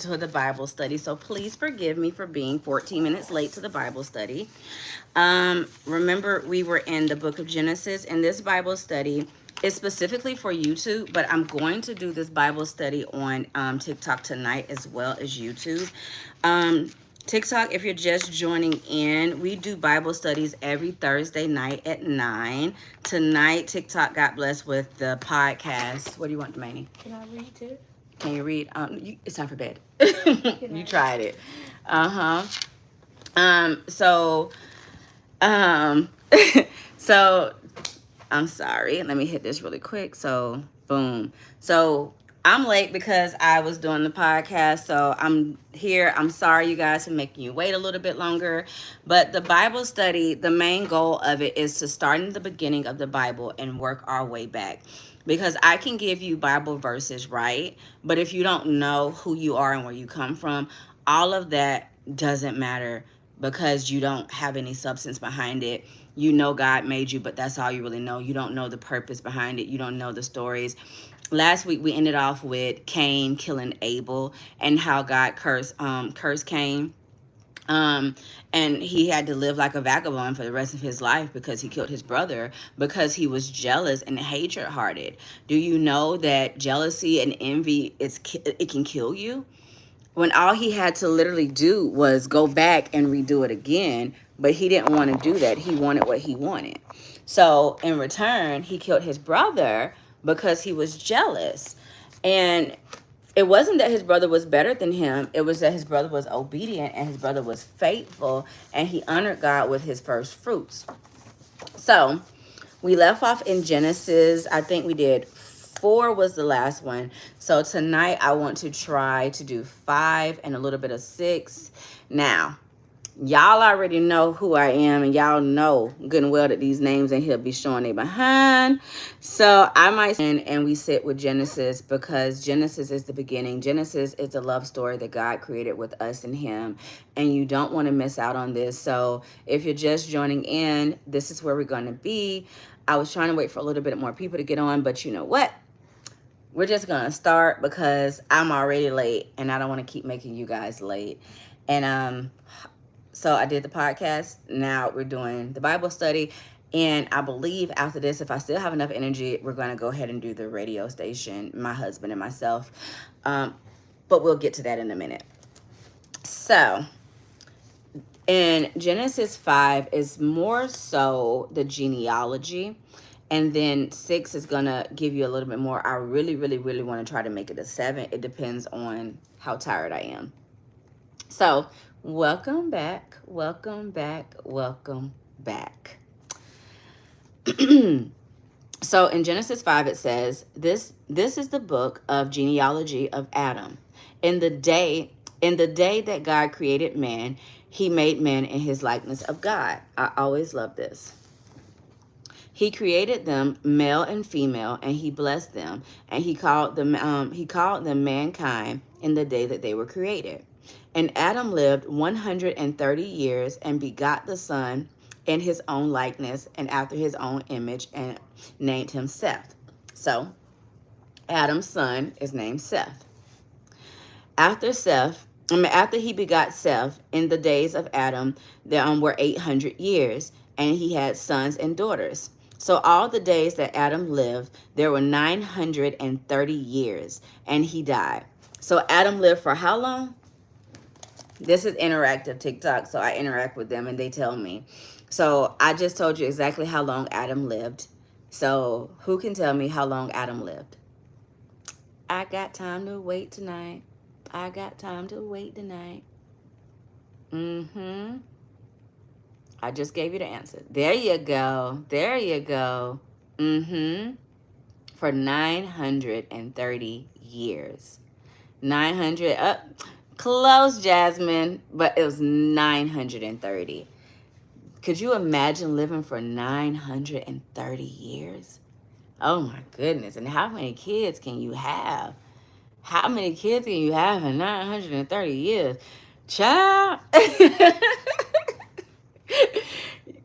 to the Bible study. So please forgive me for being 14 minutes late to the Bible study. Remember, we were in the book of Genesis, and this Bible study is specifically for YouTube, but I'm going to do this Bible study on TikTok tonight as well as YouTube. TikTok, if you're just joining in, we do Bible studies every Thursday night at 9. Tonight, TikTok got blessed with the podcast. What do you want, Manny? Can I read too? Can you read? It's time for bed. You tried it. Uh-huh. So, um, so I'm sorry. Let me hit this really quick. So, boom. So, I'm late because I was doing the podcast. So, I'm here. I'm sorry, you guys, for making you wait a little bit longer. But the Bible study, the main goal of it is to start in the beginning of the Bible and work our way back. Because I can give you Bible verses, right? But if you don't know who you are and where you come from, all of that doesn't matter because you don't have any substance behind it. You know God made you, but that's all you really know. You don't know the purpose behind it. You don't know the stories. Last week we ended off with Cain killing Abel and how God cursed Cain. Um, and he had to live like a vagabond for the rest of his life because he killed his brother because he was jealous and hatred hearted. Do you know that jealousy and envy it can kill you? When all he had to literally do was go back and redo it again, but he didn't want to do that. He wanted what he wanted. So in return, he killed his brother because he was jealous. And it wasn't that his brother was better than him. It was that his brother was obedient and his brother was faithful and he honored God with his first fruits. So we left off in Genesis. I think we did 4 was the last one. So tonight I want to try to do 5 and a little bit of 6. Now, y'all already know who I am, and y'all know good and well that these names in here be showing they behind. So I might and we sit with Genesis because Genesis is the beginning. Genesis is the love story that God created with us and him, and you don't want to miss out on this. So if you're just joining in, this is where we're going to be. I was trying to wait for a little bit more people to get on, but you know what? We're just going to start because I'm already late and I don't want to keep making you guys late. And so I did the podcast. Now we're doing the Bible study. And I believe after this, if I still have enough energy, we're going to go ahead and do the radio station, my husband and myself. But we'll get to that in a minute. So in Genesis 5 is more so the genealogy. And then 6 is going to give you a little bit more. I really, really, really want to try to make it a 7. It depends on how tired I am. So welcome back, welcome back, welcome back. So in Genesis 5, it says, this is the book of genealogy of Adam. In the day that God created man, he made man in his likeness of God. I always love this. He created them male and female, and he blessed them, and he called them mankind in the day that they were created. And Adam lived 130 years and begot the son in his own likeness and after his own image, and named him Seth. So Adam's son is named Seth. After he begot Seth, in the days of Adam, there were 800 years, and he had sons and daughters. So all the days that Adam lived, there were 930 years, and he died. So Adam lived for how long? This is interactive TikTok, so I interact with them, and they tell me. So I just told you exactly how long Adam lived. So who can tell me how long Adam lived? I got time to wait tonight. I got time to wait tonight. I just gave you the answer. There you go. There you go. For 930 years. 900 up. Close, Jasmine, but it was 930. Could you imagine living for 930 years? Oh my goodness. And how many kids can you have? How many kids can you have in 930 years? Child.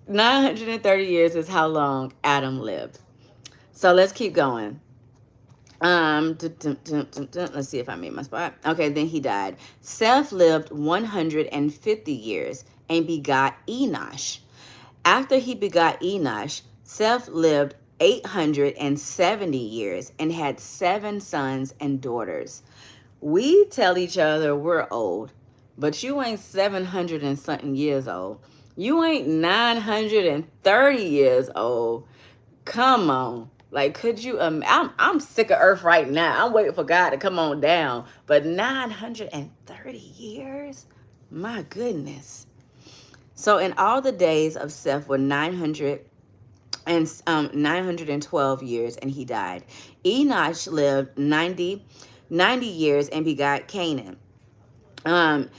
930 years is how long Adam lived. So let's keep going. Let's see if I made my spot. Okay, then he died. Seth lived 150 years and begot Enosh. After he begot Enosh, Seth lived 870 years and had 7 sons and daughters. We tell each other we're old, but you ain't 700 and something years old. You ain't 930 years old. Come on. Like, could you? I'm sick of Earth right now. I'm waiting for God to come on down. But 930 years? My goodness. So, in all the days of Seth were 912 years, and he died. Enosh lived 90 years and begot Canaan. Um,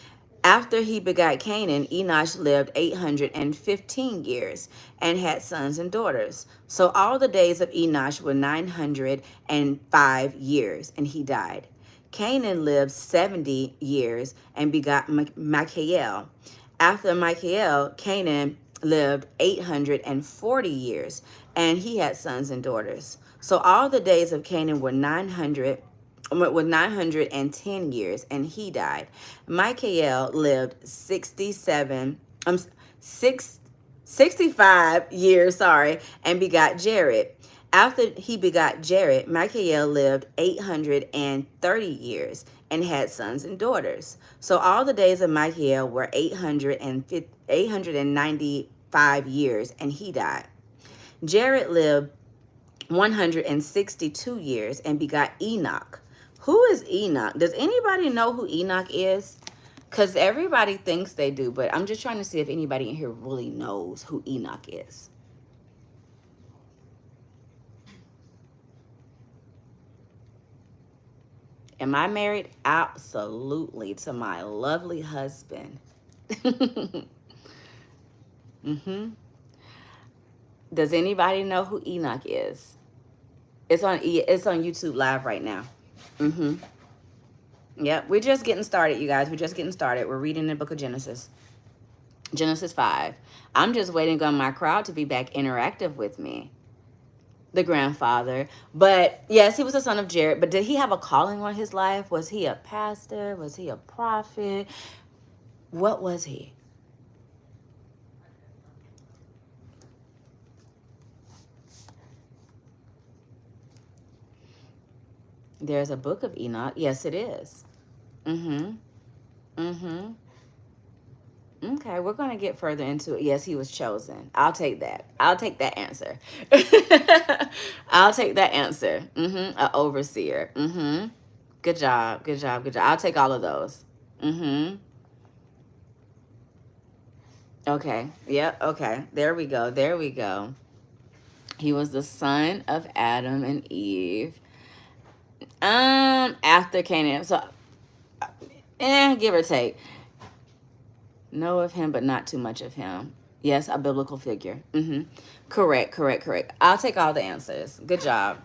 After he begot Canaan, Enosh lived 815 years and had sons and daughters. So all the days of Enosh were 905 years, and he died. Canaan lived 70 years and begot Michael. After Michael, Canaan lived 840 years, and he had sons and daughters. So all the days of Canaan were 910 years, and he died. Michael lived 65 years, and begot Jared. After he begot Jared, Michael lived 830 years and had sons and daughters. So all the days of Michael were 895 years, and he died. Jared lived 162 years and begot Enoch. Who is Enoch? Does anybody know who Enoch is? Because everybody thinks they do, but I'm just trying to see if anybody in here really knows who Enoch is. Am I married? Absolutely, to my lovely husband. Mm-hmm. Does anybody know who Enoch is? It's on YouTube Live right now. Mm-hmm. Yep, we're just getting started, you guys. We're just getting started. We're reading the book of Genesis. Genesis 5. I'm just waiting on my crowd to be back interactive with me. The grandfather. But yes, he was the son of Jared. But did he have a calling on his life? Was he a pastor? Was he a prophet? What was he? There's a book of Enoch. Yes, it is. Mm-hmm. Mm-hmm. Okay, we're going to get further into it. Yes, he was chosen. I'll take that. I'll take that answer. I'll take that answer. Mm-hmm. An overseer. Mm-hmm. Good job. Good job. Good job. I'll take all of those. Mm-hmm. Okay. Yep. Okay. There we go. There we go. He was the son of Adam and Eve. After Canaan. So, give or take. Know of him, but not too much of him. Yes, a biblical figure. Mm-hmm. Correct, correct, correct. I'll take all the answers. Good job.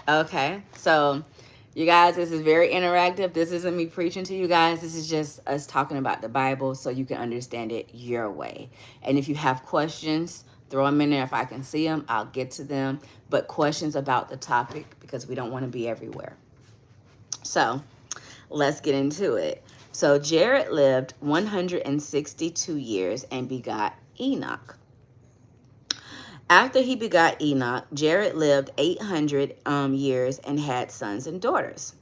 Okay, so you guys, this is very interactive. This isn't me preaching to you guys. This is just us talking about the Bible so you can understand it your way. And if you have questions, throw them in there. If I can see them, I'll get to them. But questions about the topic, because we don't want to be everywhere. So let's get into it. So Jared lived 162 years and begot Enoch. After he begot Enoch, Jared lived 800 years and had sons and daughters.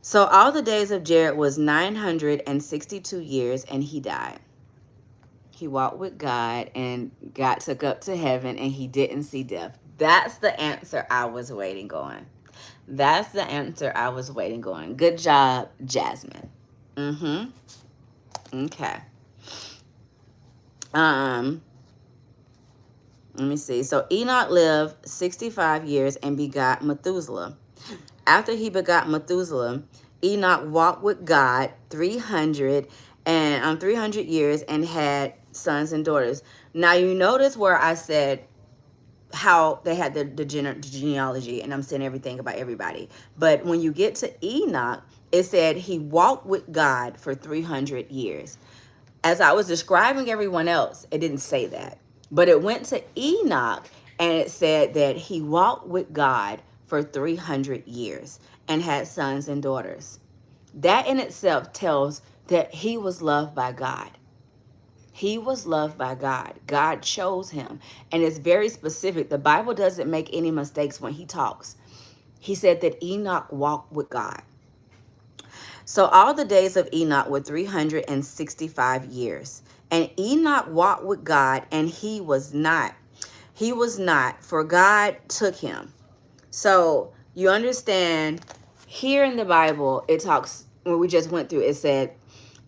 So all the days of Jared was 962 years, and he died. He walked with God, and God took up to heaven, and he didn't see death. That's the answer I was waiting on. That's the answer I was waiting on. Good job, Jasmine. Mm-hmm. Okay. Let me see. So Enoch lived 65 years and begot Methuselah. After he begot Methuselah, Enoch walked with God 300 years and had sons and daughters. Now you notice where I said how they had the genealogy, and I'm saying everything about everybody. But when you get to Enoch, it said he walked with God for 300 years. As I was describing everyone else, it didn't say that. But it went to Enoch, and it said that he walked with God for 300 years and had sons and daughters. That in itself tells that he was loved by God. He was loved by God. God chose him. And it's very specific. The Bible doesn't make any mistakes when he talks. He said that Enoch walked with God. So all the days of Enoch were 365 years. And Enoch walked with God, and he was not. He was not, for God took him. So you understand, here in the Bible, it talks, when we just went through, it said,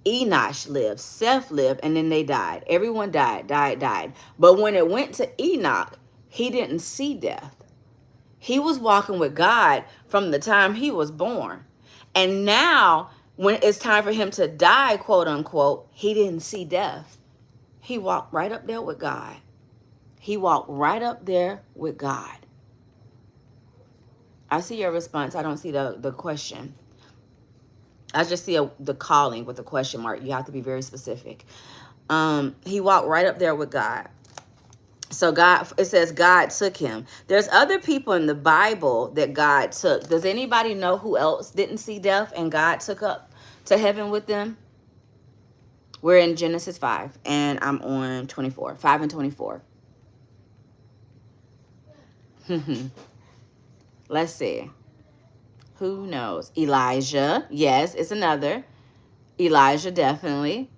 Enosh lived, Seth lived, and then they died. Everyone died. But when it went to Enoch, he didn't see death. He was walking with God from the time he was born. And now, when it's time for him to die, quote unquote, he didn't see death. He walked right up there with God. He walked right up there with God. I see your response. I don't see the question. I just see the calling with the question mark. You have to be very specific. He walked right up there with God. So God, it says God took him. There's other people in the Bible that God took. Does anybody know who else didn't see death and God took up to heaven with them? We're in Genesis 5 and I'm on 24, 5 and 24. Let's see. Who knows? Elijah. Yes, it's another. Elijah, definitely.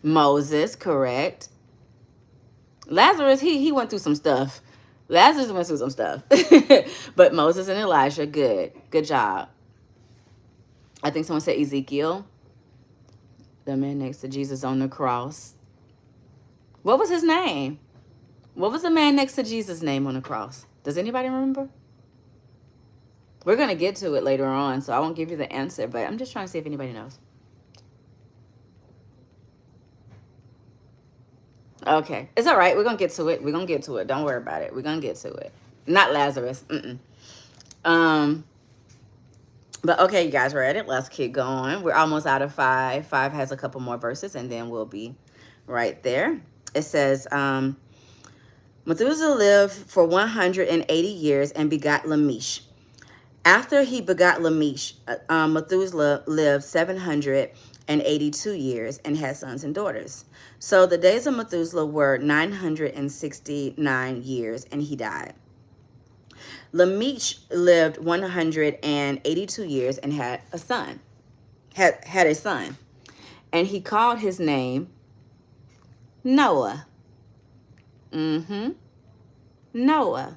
Moses, correct. Lazarus, he went through some stuff. Lazarus went through some stuff. But Moses and Elijah, good. Good job. I think someone said Ezekiel. The man next to Jesus on the cross. What was his name? What was the man next to Jesus' name on the cross? Does anybody remember? We're going to get to it later on, so I won't give you the answer, but I'm just trying to see if anybody knows. Okay. It's all right. We're going to get to it. We're going to get to it. Don't worry about it. We're going to get to it. Not Lazarus. But okay, you guys ready? Let's keep going. We're almost out of 5. 5 has a couple more verses, and then we'll be right there. It says, Methuselah lived for 180 years and begot Lamech. After he begot Lamech, Methuselah lived 782 years and had sons and daughters. So the days of Methuselah were 969 years, and he died. Lamech lived 182 years and had a son. Had a son. And he called his name Noah. Noah.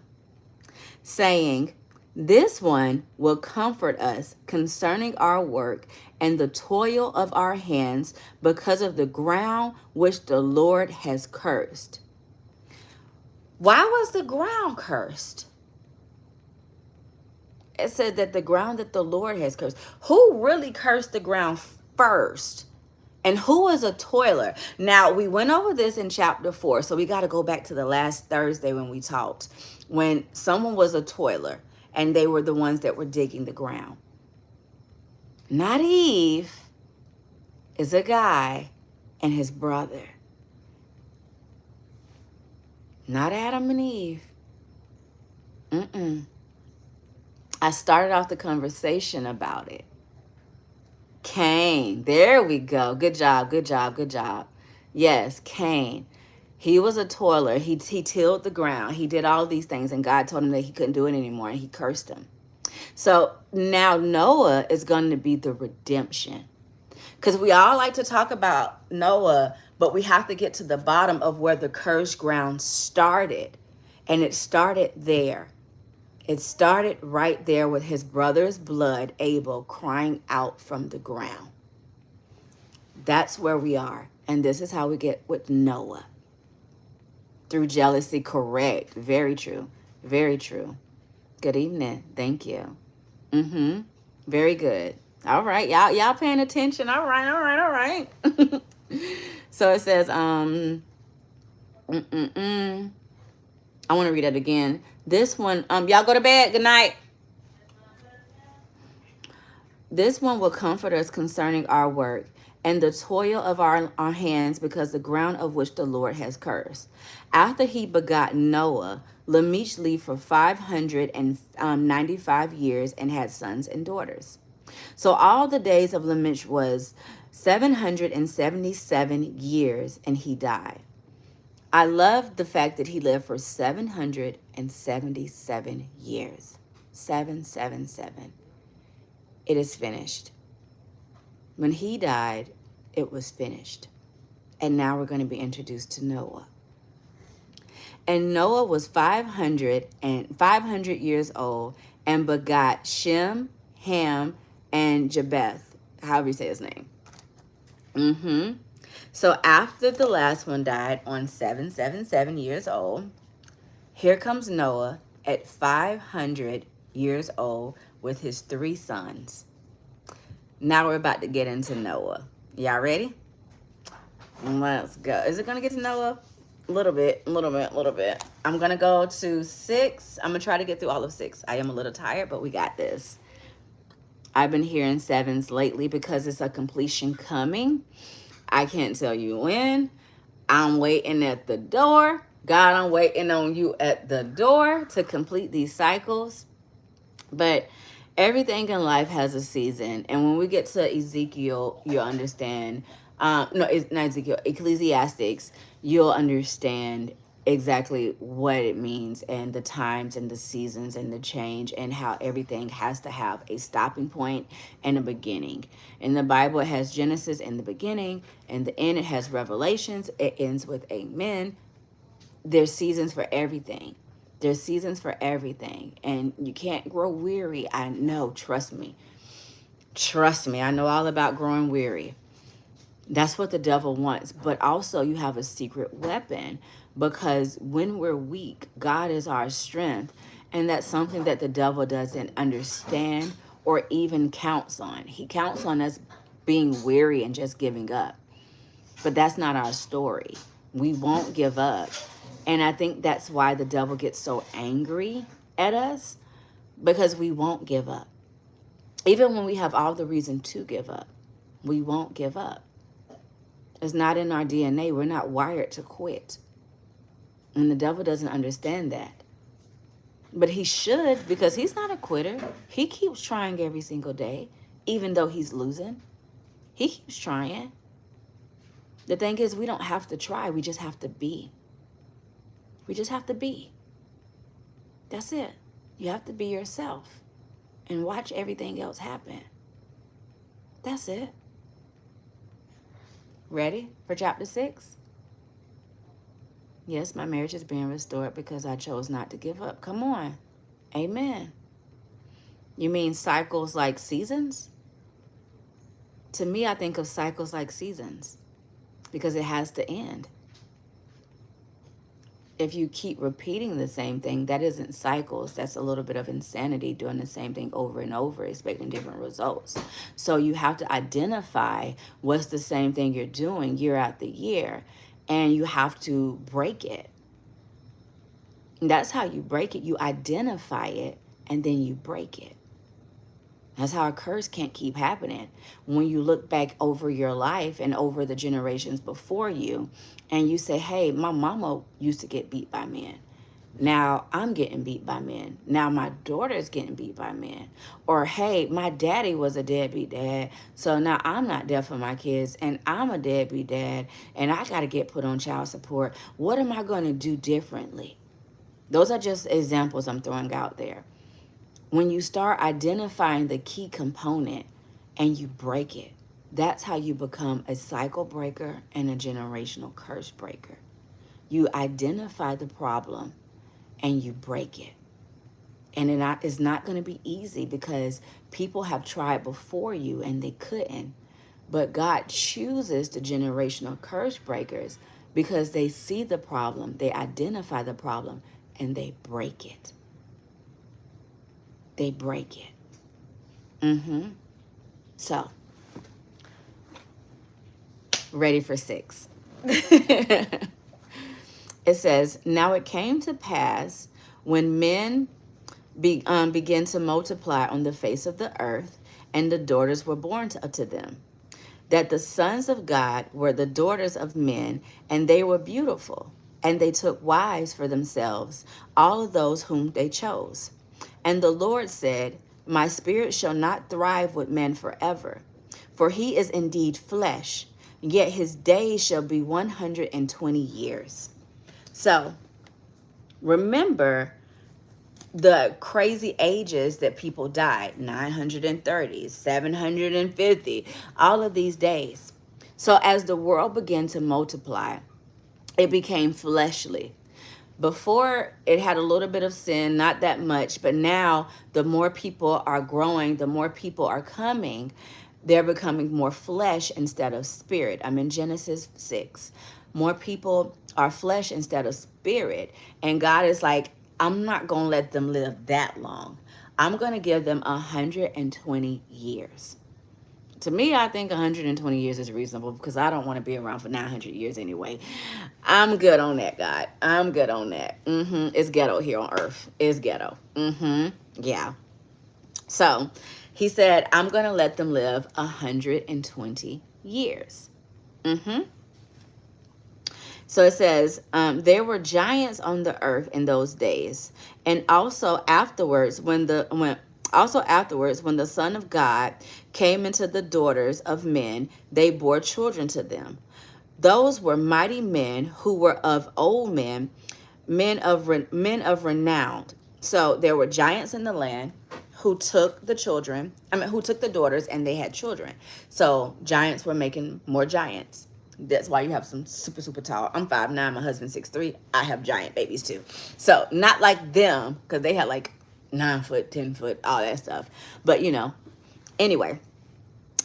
Saying, this one will comfort us concerning our work and the toil of our hands because of the ground which the Lord has cursed. Why was the ground cursed? It said that the ground that the Lord has cursed. Who really cursed the ground first? And who is a toiler? Now, we went over this in chapter 4, so we got to go back to the last Thursday when we talked, when someone was a toiler. And they were the ones that were digging the ground. Not Eve, is a guy and his brother. Not Adam and Eve. I started off the conversation about it. Cain. There we go. Good job, good job, good job. Yes, Cain. He was a toiler. He tilled the ground. He did all these things, and God told him that he couldn't do it anymore, and he cursed him. So now Noah is going to be the redemption. Because we all like to talk about Noah, but we have to get to the bottom of where the cursed ground started. And it started there. It started right there with his brother's blood, Abel, crying out from the ground. That's where we are. And this is how we get with Noah. Through jealousy, correct. Very true. Very true. Good evening. Thank you. Very good. All right. Y'all paying attention. All right. So it says, I want to read it again. This one, y'all go to bed. Good night. This one will comfort us concerning our work and the toil of our hands, because the ground of which the Lord has cursed. After he begot Noah, Lamech lived for 595 years and had sons and daughters. So all the days of Lamech was 777 years, and he died. I love the fact that he lived for 777 years. 777. It is finished. When he died, it was finished. And now we're going to be introduced to Noah. And Noah was 500 years old and begot Shem, Ham, and Japheth, however you say his name. So after the last one died on 777 years old, here comes Noah at 500 years old with his 3 sons. Now we're about to get into Noah. Y'all ready? Let's go. Is it going to get to Noah? A little bit. I'm going to go to 6. I'm going to try to get through all of 6. I am a little tired, but we got this. I've been hearing 7s lately because it's a completion coming. I can't tell you when. I'm waiting at the door. God, I'm waiting on you at the door to complete these cycles. But everything in life has a season. And when we get to Ezekiel, you'll understand. No, it's not Ezekiel. Ecclesiastics, you'll understand exactly what it means and the times and the seasons and the change and how everything has to have a stopping point and a beginning. In the Bible, it has Genesis in the beginning, and the end it has Revelations. It ends with Amen. There's seasons for everything. There's seasons for everything, and you can't grow weary. I know, trust me. I know all about growing weary. That's what the devil wants. But also you have a secret weapon, because when we're weak, God is our strength. And that's something that the devil doesn't understand or even counts on. He counts on us being weary and just giving up. But that's not our story. We won't give up. And I think that's why the devil gets so angry at us, because we won't give up. Even when we have all the reason to give up, we won't give up. It's not in our DNA. We're not wired to quit. And the devil doesn't understand that. But he should, because he's not a quitter. He keeps trying every single day, even though he's losing. He keeps trying. The thing is, we don't have to try. We just have to be. We just have to be. That's it. You have to be yourself and watch everything else happen. That's it. Ready for chapter 6? Yes, my marriage is being restored because I chose not to give up. Come on. Amen. You mean cycles like seasons? To me, I think of cycles like seasons because it has to end. If you keep repeating the same thing, that isn't cycles. That's a little bit of insanity, doing the same thing over and over, expecting different results. So you have to identify what's the same thing you're doing year after year, and you have to break it. And that's how you break it. You identify it, and then you break it. That's how a curse can't keep happening. When you look back over your life and over the generations before you, and you say, hey, my mama used to get beat by men. Now I'm getting beat by men. Now my daughter's getting beat by men. Or, hey, my daddy was a deadbeat dad, so now I'm not there for my kids, and I'm a deadbeat dad, and I got to get put on child support. What am I going to do differently? Those are just examples I'm throwing out there. When you start identifying the key component and you break it, that's how you become a cycle breaker and a generational curse breaker. You identify the problem and you break it. And it's not going to be easy because people have tried before you and they couldn't. But God chooses the generational curse breakers because they see the problem, they identify the problem, and they break it. They break it. So, ready for 6. It says, now it came to pass when men began to multiply on the face of the earth, and the daughters were born to them. that the sons of God were the daughters of men, and they were beautiful, and they took wives for themselves, all of those whom they chose. And the Lord said, My spirit shall not thrive with men forever, for he is indeed flesh, yet his days shall be 120 years. So remember the crazy ages that people died, 930, 750, all of these days. So as the world began to multiply, it became fleshly. Before, it had a little bit of sin, not that much, but now the more people are growing, the more people are coming, they're becoming more flesh instead of spirit. I'm in Genesis 6. More people are flesh instead of spirit. And God is like, I'm not going to let them live that long. I'm going to give them 120 years. To me, I think 120 years is reasonable because I don't want to be around for 900 years anyway. I'm good on that, God. I'm good on that. It's ghetto here on earth. It's ghetto. Yeah. So he said, I'm going to let them live 120 years. So it says, there were giants on the earth in those days, and also afterwards, when the Son of God came into the daughters of men, they bore children to them. Those were mighty men who were of old men of renown. So there were giants in the land who took who took the daughters, and they had children. So giants were making more giants. That's why you have some super, super tall. I'm 5'9", my husband's 6'3". I have giant babies too. So not like them, because they had like 9 foot, 10 foot, all that stuff. But anyway,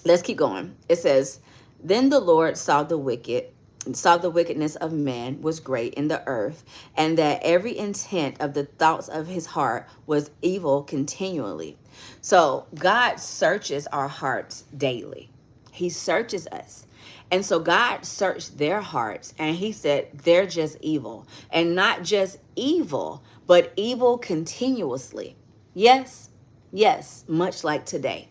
let's keep going. It says, then the Lord saw the wickedness of man was great in the earth, and that every intent of the thoughts of his heart was evil continually. So God searches our hearts daily. He searches us. And so God searched their hearts, and he said they're just evil. And not just evil, but evil continuously. Yes, much like today.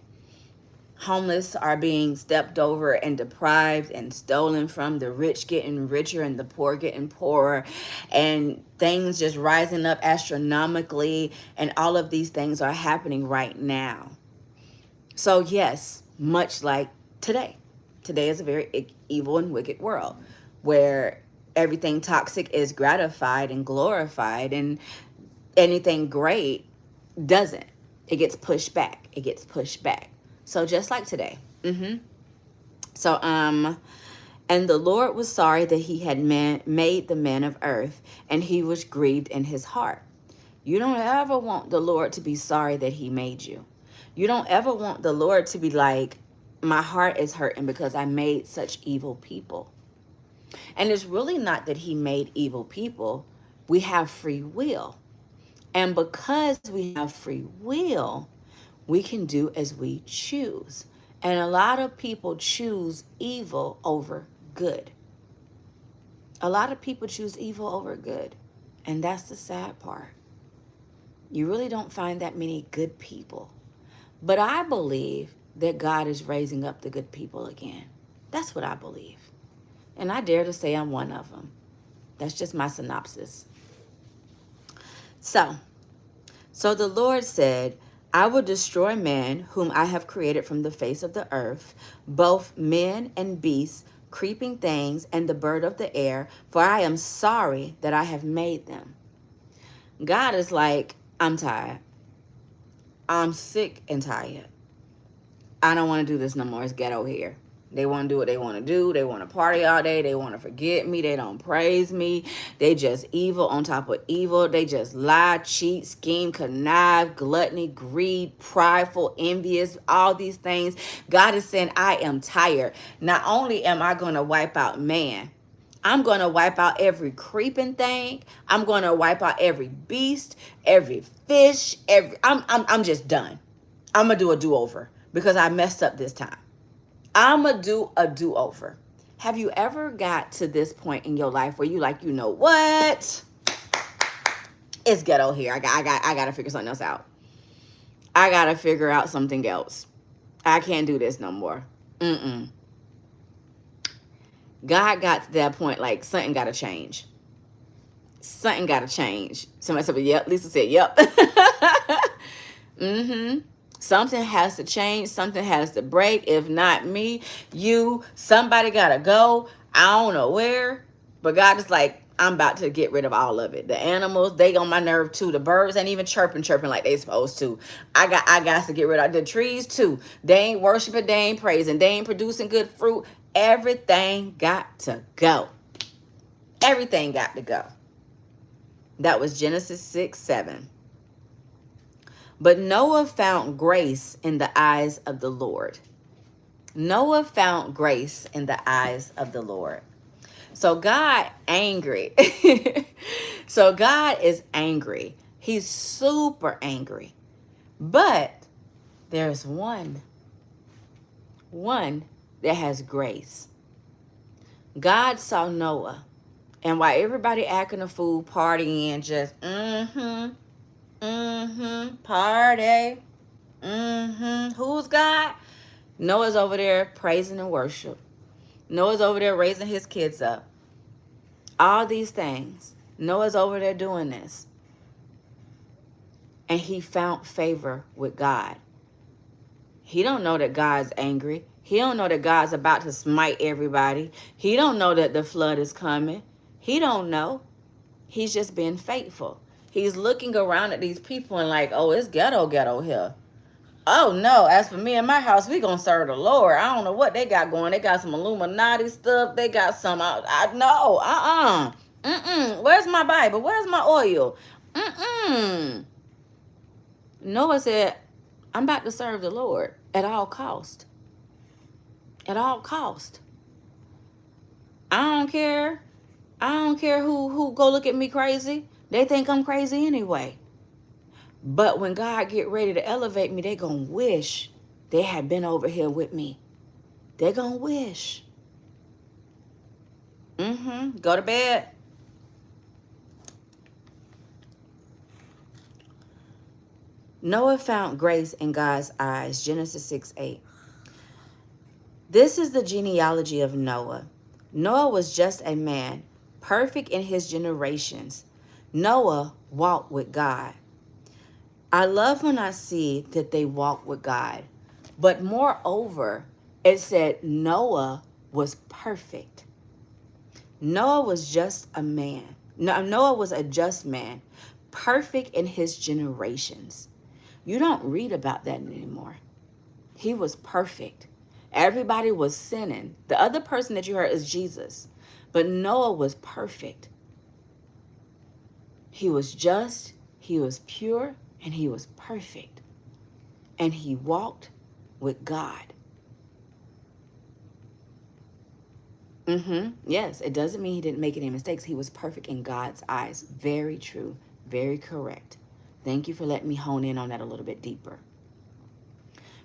Homeless are being stepped over and deprived and stolen from, the rich getting richer and the poor getting poorer, and things just rising up astronomically, and all of these things are happening right now. So yes, much like today. Today is a very evil and wicked world where everything toxic is gratified and glorified, and anything great doesn't. It gets pushed back. So just like today. So, and the Lord was sorry that he had made the man of earth, and he was grieved in his heart. You don't ever want the Lord to be sorry that he made you. You don't ever want the Lord to be like, my heart is hurting because I made such evil people. And it's really not that he made evil people. We have free will. And because we have free will, we can do as we choose. And a lot of people choose evil over good. A lot of people choose evil over good. And that's the sad part. You really don't find that many good people. But I believe that God is raising up the good people again. That's what I believe. And I dare to say I'm one of them. That's just my synopsis. So the Lord said, I will destroy man whom I have created from the face of the earth, both men and beasts, creeping things, and the bird of the air, for I am sorry that I have made them. God is like, I'm tired. I'm sick and tired. I don't want to do this no more. It's ghetto here. They want to do what they want to do. They want to party all day. They want to forget me. They don't praise me. They just evil on top of evil. They just lie, cheat, scheme, connive, gluttony, greed, prideful, envious, all these things. God is saying, I am tired. Not only am I going to wipe out man, I'm going to wipe out every creeping thing. I'm going to wipe out every beast, every fish, I'm just done. I'm going to do a do-over because I messed up this time. I'm going to do a do-over. Have you ever got to this point in your life where you like, you know what? It's ghetto here. I got to figure something else out. I got to figure out something else. I can't do this no more. God got to that point, like, something got to change. Something got to change. Somebody said, yep. Lisa said, yep. Mm-hmm. Something has to change. Something has to break. If not me, you, somebody got to go. I don't know where. But God is like, I'm about to get rid of all of it. The animals, they on my nerve too. The birds ain't even chirping like they supposed to. I got to get rid of the trees too. They ain't worshiping, they ain't praising, they ain't producing good fruit. Everything got to go. Everything got to go. That was Genesis 6:7. But Noah found grace in the eyes of the Lord. Noah found grace in the eyes of the Lord. So God angry. So God is angry. He's super angry. But there's one that has grace. God saw Noah. And while everybody acting a fool, partying, just party. Who's God? Noah's over there praising and worship. Noah's over there raising his kids up. All these things. Noah's over there doing this. And he found favor with God. He don't know that God's angry. He don't know that God's about to smite everybody. He don't know that the flood is coming. He don't know. He's just being faithful. He's looking around at these people and like, oh, it's ghetto here. Oh, no. As for me and my house, we going to serve the Lord. I don't know what they got going. They got some Illuminati stuff. They got some, no. Where's my Bible? Where's my oil? Noah said, I'm about to serve the Lord at all cost. At all cost. I don't care. I don't care who go look at me crazy. They think I'm crazy anyway. But when God get ready to elevate me, they gonna wish they had been over here with me. They gonna wish. Go to bed. Noah found grace in God's eyes. Genesis 6:8. This is the genealogy of Noah. Noah was just a man, perfect in his generations. Noah walked with God. I love when I see that they walk with God. But moreover, it said Noah was perfect. Noah was just a man. Noah was a just man, perfect in his generations. You don't read about that anymore. He was perfect. Everybody was sinning. The other person that you heard is Jesus. But Noah was perfect. He was just, he was pure, and he was perfect. And he walked with God. Yes, it doesn't mean he didn't make any mistakes. He was perfect in God's eyes. Very true. Very correct. Thank you for letting me hone in on that a little bit deeper.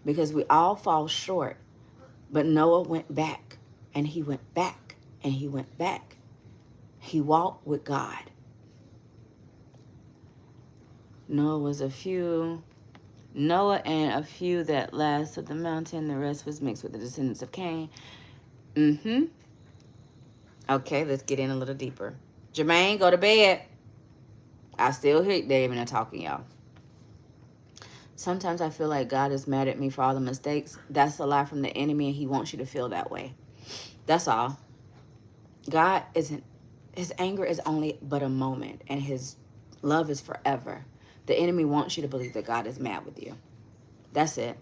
Because we all fall short. But Noah went back, and he went back, and he went back. He walked with God. Noah and a few that last of the mountain. The rest was mixed with the descendants of Cain. Okay, let's get in a little deeper. Jermaine, go to bed. I still hear David and talking, y'all. Sometimes I feel like God is mad at me for all the mistakes. That's a lie from the enemy, and he wants you to feel that way. That's all. God isn't, his anger is only but a moment, and his love is forever. The enemy wants you to believe that God is mad with you. That's it.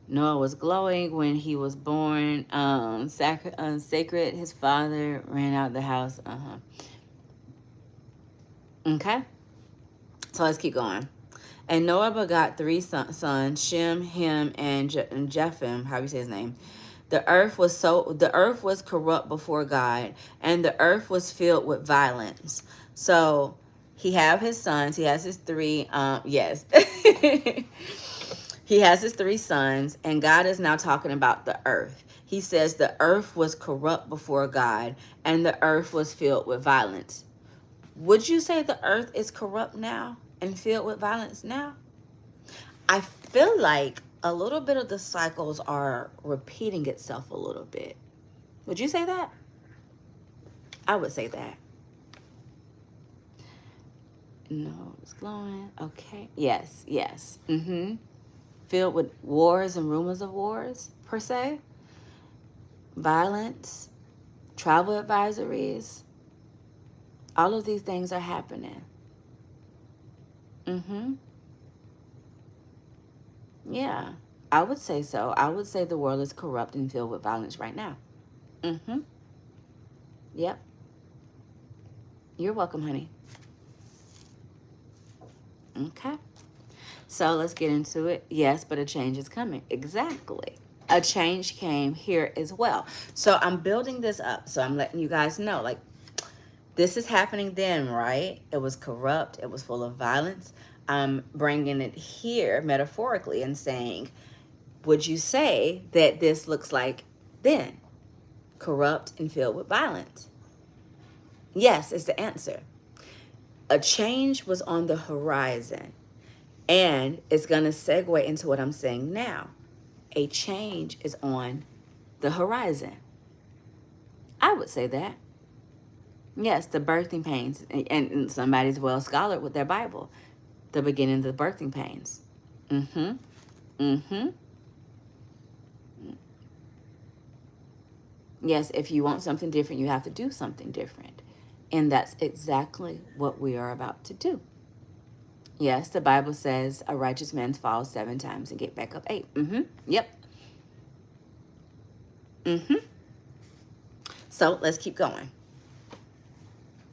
Noah was glowing when he was born. Sacred. His father ran out of the house. Okay. So let's keep going. And Noah begot 3 sons, Shem, Ham, and Japheth. How do you say his name? The earth was corrupt before God, and the earth was filled with violence. So he have his sons. He has his 3. Yes. He has his 3 sons, and God is now talking about the earth. He says the earth was corrupt before God, and the earth was filled with violence. Would you say the earth is corrupt now and filled with violence now? I feel like a little bit of the cycles are repeating itself a little bit. Would you say that? I would say that. No, it's glowing. Okay. Yes, yes. Mm-hmm. Filled with wars and rumors of wars, per se. Violence, travel advisories. All of these things are happening. Mm-hmm. Yeah. I would say so. I would say the world is corrupt and filled with violence right now. Mm-hmm. Yep. You're welcome, honey. Okay. So let's get into it. Yes, but a change is coming. Exactly. A change came here as well. So I'm building this up. So I'm letting you guys know, like, this is happening then, right? It was corrupt. It was full of violence. I'm bringing it here metaphorically and saying, would you say that this looks like then? Corrupt and filled with violence. Yes, is the answer. A change was on the horizon. And it's going to segue into what I'm saying now. A change is on the horizon. I would say that. Yes, the birthing pains. And somebody's well scholared with their Bible. The beginning of the birthing pains. Mm-hmm. Mm-hmm. Yes, if you want something different, you have to do something different. And that's exactly what we are about to do. Yes, the Bible says a righteous man falls 7 times and get back up 8. Mm-hmm. Yep. Mm-hmm. So let's keep going.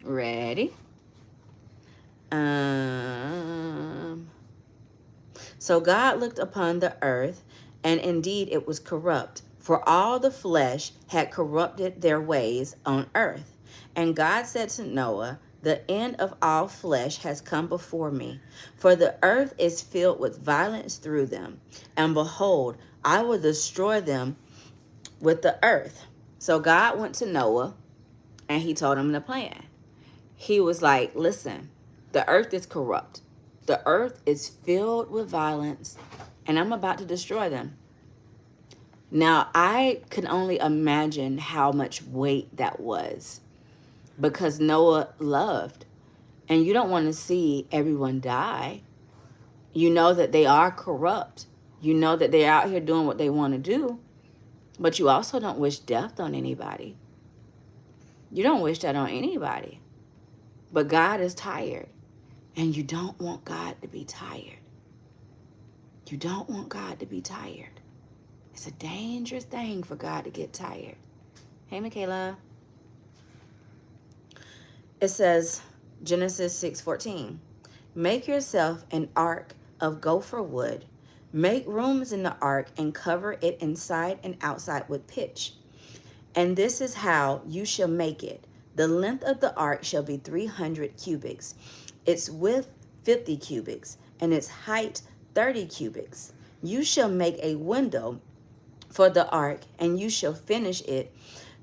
Ready? So God looked upon the earth, and indeed it was corrupt, for all the flesh had corrupted their ways on earth. And God said to Noah, the end of all flesh has come before me, for the earth is filled with violence through them. And behold, I will destroy them with the earth. So God went to Noah, and he told him the plan. He was like, listen, the earth is corrupt. The earth is filled with violence, and I'm about to destroy them. Now, I can only imagine how much weight that was because Noah loved. And you don't want to see everyone die. You know that they are corrupt. You know that they're out here doing what they want to do. But you also don't wish death on anybody. You don't wish that on anybody. But God is tired. And you don't want God to be tired. You don't want God to be tired. It's a dangerous thing for God to get tired. Hey, Michaela. It says, Genesis 6:14, make yourself an ark of gopher wood. Make rooms in the ark and cover it inside and outside with pitch. And this is how you shall make it. The length of the ark shall be 300 cubits, its width 50 cubits, and its height 30 cubits. You shall make a window for the ark, and you shall finish it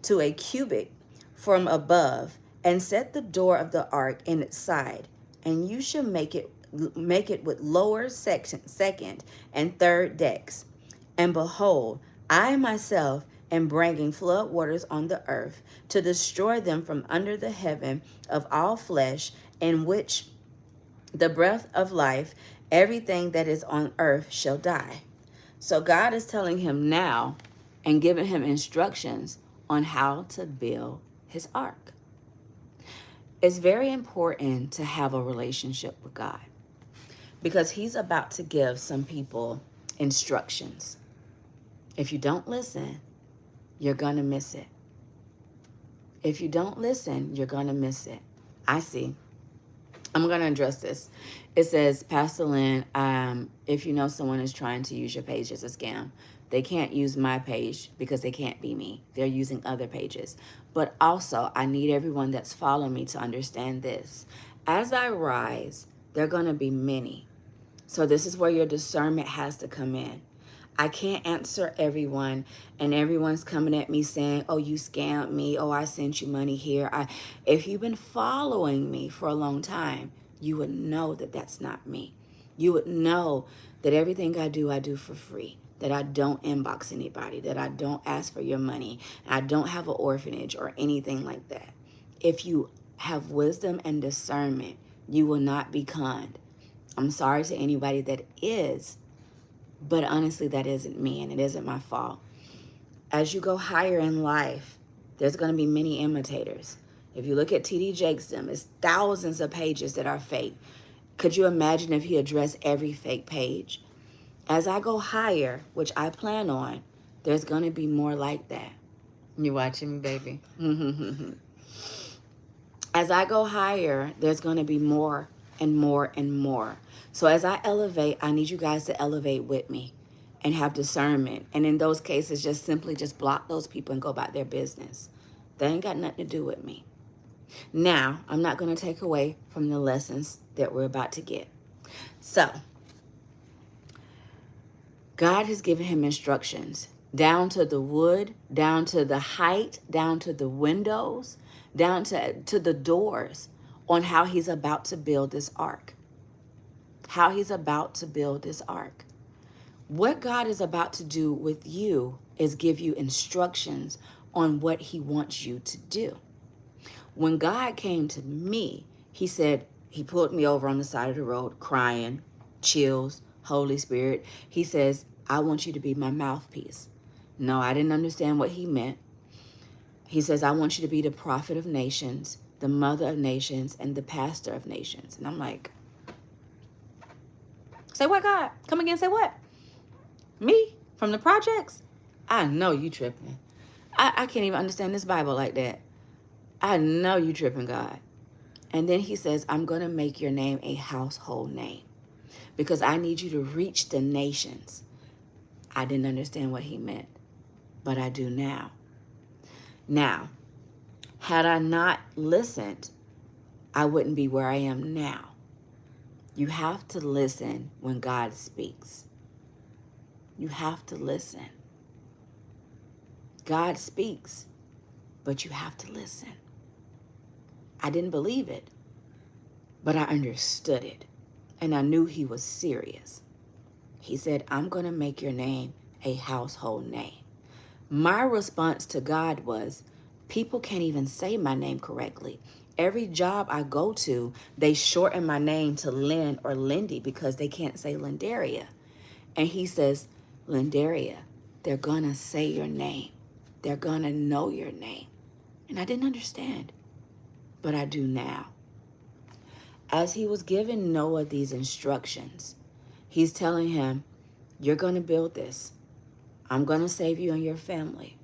to a cubit from above, and set the door of the ark in its side. And you shall make it with lower second and third decks. And behold, I myself am bringing flood waters on the earth to destroy them from under the heaven of all flesh, in which the breath of life, everything that is on earth shall die. So God is telling him now and giving him instructions on how to build his ark. It's very important to have a relationship with God because he's about to give some people instructions. If you don't listen, you're going to miss it. If you don't listen, you're going to miss it. I see. I'm going to address this. It says, Pastor Lynn, if you know someone is trying to use your page as a scam, they can't use my page because they can't be me. They're using other pages. But also, I need everyone that's following me to understand this. As I rise, there are going to be many. So this is where your discernment has to come in. I can't answer everyone, and everyone's coming at me saying, oh, you scammed me. Oh, I sent you money here. If you've been following me for a long time, you would know that that's not me. You would know that everything I do for free. that I don't inbox anybody, that I don't ask for your money, I don't have an orphanage or anything like that. If you have wisdom and discernment, you will not be conned. I'm sorry to anybody that is, but honestly, that isn't me and it isn't my fault. As you go higher in life, there's going to be many imitators. If you look at T.D. Jakes, it's thousands of pages that are fake. Could you imagine if he addressed every fake page? As I go higher, which I plan on, there's going to be more like that. You watching me, baby? As I go higher, there's going to be more and more and more. So as I elevate, I need you guys to elevate with me and have discernment. And in those cases, just simply just block those people and go about their business. They ain't got nothing to do with me. Now, I'm not going to take away from the lessons that we're about to get. So, God has given him instructions down to the wood, down to the height, down to the windows, down to the doors on how he's about to build this ark. How he's about to build this ark. What God is about to do with you is give you instructions on what he wants you to do. When God came to me, he said, he pulled me over on the side of the road crying, chills, Holy Spirit. He says, I want you to be my mouthpiece. No, I didn't understand what he meant. He says, I want you to be the prophet of nations, the mother of nations, and the pastor of nations. And I'm like, say what, God? Come again, say what? Me? From the projects? I know you tripping. I can't even understand this Bible like that. I know you tripping, God. And then he says, I'm going to make your name a household name because I need you to reach the nations. I didn't understand what he meant, but I do now. Now, had I not listened, I wouldn't be where I am now. You have to listen when God speaks. You have to listen. God speaks, but you have to listen. I didn't believe it, but I understood it, and I knew he was serious. He said, I'm going to make your name a household name. My response to God was, people can't even say my name correctly. Every job I go to, they shorten my name to Lynn or Lindy because they can't say Linderia. And he says, Linderia, they're going to say your name. They're going to know your name. And I didn't understand, but I do now. As he was giving Noah these instructions, he's telling him, you're going to build this. I'm going to save you and your family.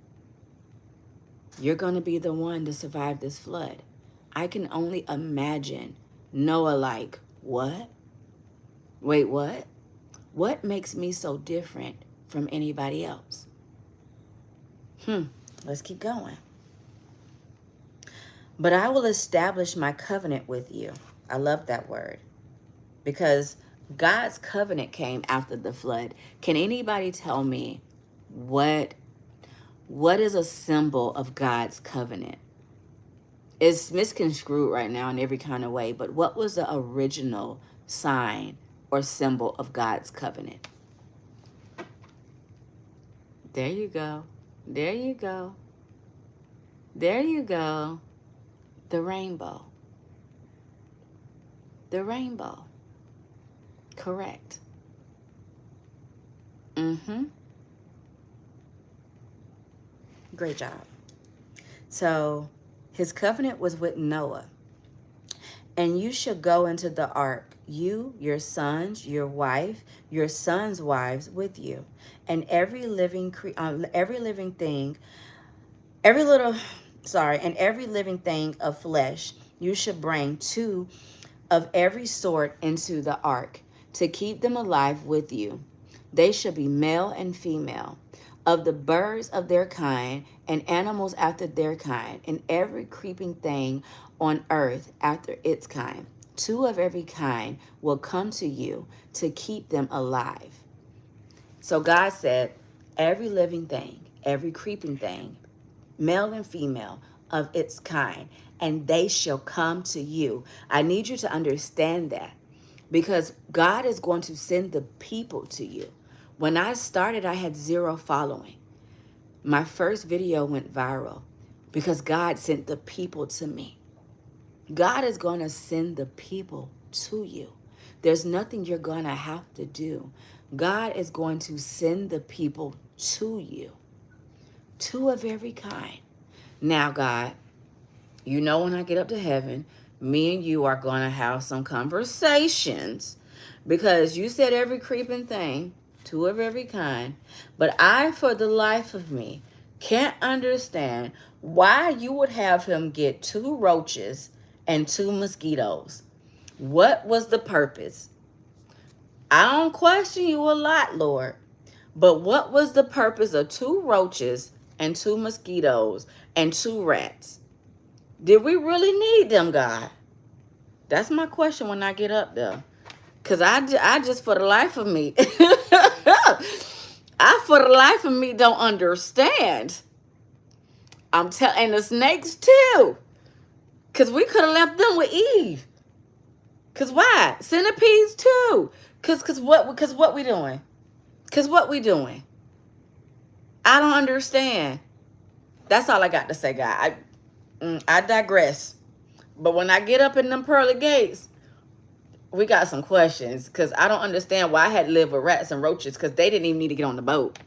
You're going to be the one to survive this flood. I can only imagine Noah like, what? Wait, what? What makes me so different from anybody else? Let's keep going. But I will establish my covenant with you. I love that word because God's covenant came after the flood. Can anybody tell me what is a symbol of God's covenant? It's misconstrued right now in every kind of way, but what was the original sign or symbol of God's covenant? There you go. There you go. There you go. The rainbow. The rainbow. Correct. Great job. So his covenant was with Noah. And you shall go into the ark, you, your sons, your wife, your sons' wives with you, and every living thing, and every living thing of flesh you should bring two of every sort into the ark, to keep them alive with you. They shall be male and female, of the birds of their kind, and animals after their kind, and every creeping thing on earth after its kind. Two of every kind will come to you to keep them alive. So God said, every living thing, every creeping thing, male and female of its kind, and they shall come to you. I need you to understand that because God is going to send the people to you. When I started, I had 0 following. My first video went viral because God sent the people to me. God is going to send the people to you. There's nothing you're going to have to do. God is going to send the people to you, 2 of every kind. Now, God, you know, when I get up to heaven, me and you are going to have some conversations because you said every creeping thing, 2 of every kind. But I, for the life of me, can't understand why you would have him get 2 roaches and 2 mosquitoes. What was the purpose? I don't question you a lot, Lord. But what was the purpose of 2 roaches and 2 mosquitoes and 2 rats? Did we really need them, God? That's my question when I get up there. Because I just, for the life of me, I, for the life of me, don't understand. I'm telling, and the snakes too. Because we could have left them with Eve. Because why? Centipedes too. Because what we doing? Because what we doing? I don't understand. That's all I got to say, God. I digress. But when I get up in them pearly gates, we got some questions. Because I don't understand why I had to live with rats and roaches. Because they didn't even need to get on the boat.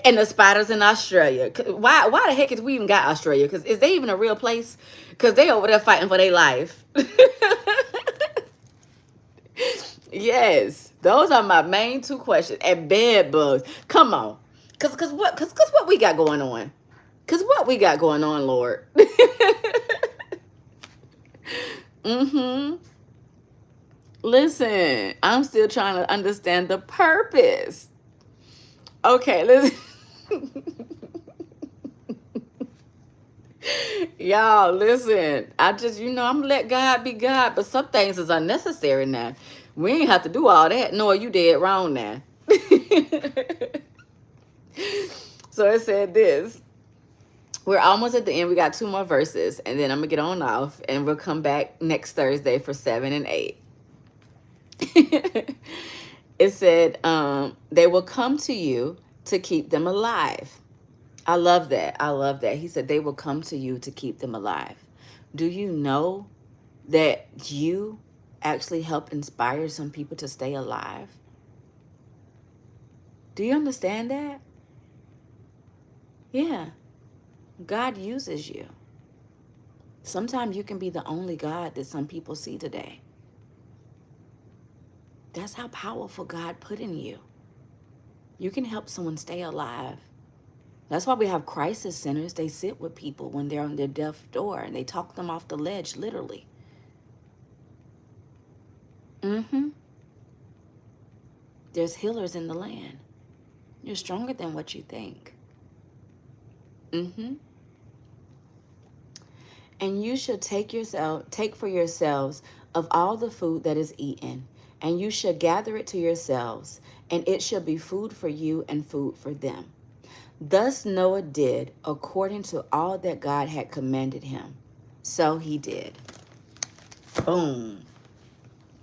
And the spiders in Australia. Why the heck is we even got Australia? Because is they even a real place? Because they over there fighting for their life. Yes, those are my main 2 questions. And bed bugs. Come on. Cause what we got going on? Cause what we got going on, Lord? Listen, I'm still trying to understand the purpose. Okay, listen. Y'all, listen. I just, I'm gonna let God be God, but some things is unnecessary now. We ain't have to do all that. No, you did wrong now. So it said this. We're almost at the end. We got 2 more verses, and then I'm gonna get on off, and we'll come back next Thursday for 7 and 8. It said, they will come to you to keep them alive. I love that. I love that. He said they will come to you to keep them alive. Do you know that you actually help inspire some people to stay alive? Do you understand that? Yeah. God uses you. Sometimes you can be the only God that some people see today. That's how powerful God put in you. You can help someone stay alive. That's why we have crisis centers. They sit with people when they're on their death door and they talk them off the ledge, literally. There's healers in the land. You're stronger than what you think. And you shall take for yourselves of all the food that is eaten, and you shall gather it to yourselves, and it shall be food for you and food for them. Thus Noah did according to all that God had commanded him. So he did. Boom.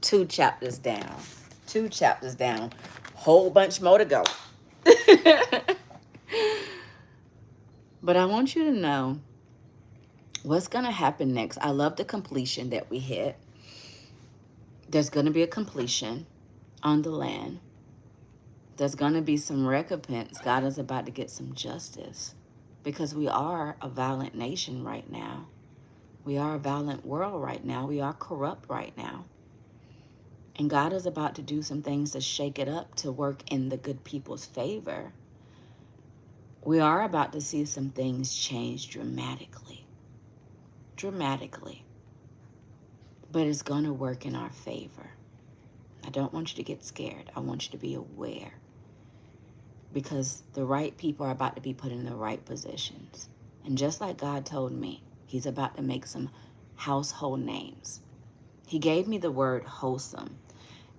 2 chapters down. 2 chapters down. Whole bunch more to go. But I want you to know what's going to happen next. I love the completion that we hit. There's going to be a completion on the land. There's going to be some recompense. God is about to get some justice because we are a violent nation right now. We are a violent world right now. We are corrupt right now. And God is about to do some things to shake it up, to work in the good people's favor. We are about to see some things change dramatically. Dramatically. But it's going to work in our favor. I don't want you to get scared. I want you to be aware. Because the right people are about to be put in the right positions. And just like God told me, he's about to make some household names. He gave me the word wholesome.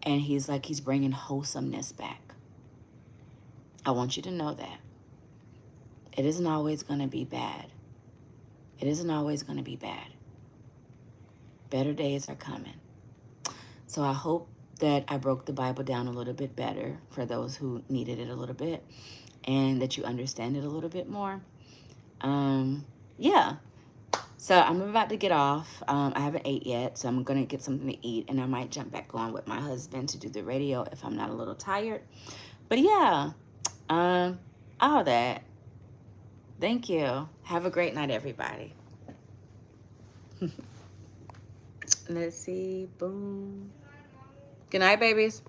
And he's bringing wholesomeness back. I want you to know that. It isn't always going to be bad. It isn't always going to be bad. Better days are coming. So I hope that I broke the Bible down a little bit better for those who needed it a little bit, and that you understand it a little bit more. Yeah. So I'm about to get off. I haven't ate yet, so I'm going to get something to eat, and I might jump back on with my husband to do the radio if I'm not a little tired. But yeah, all that. Thank you. Have a great night, everybody. Let's see. Boom. Good night, babies.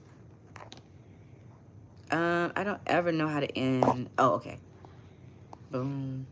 I don't ever know how to end. Oh, okay. Boom.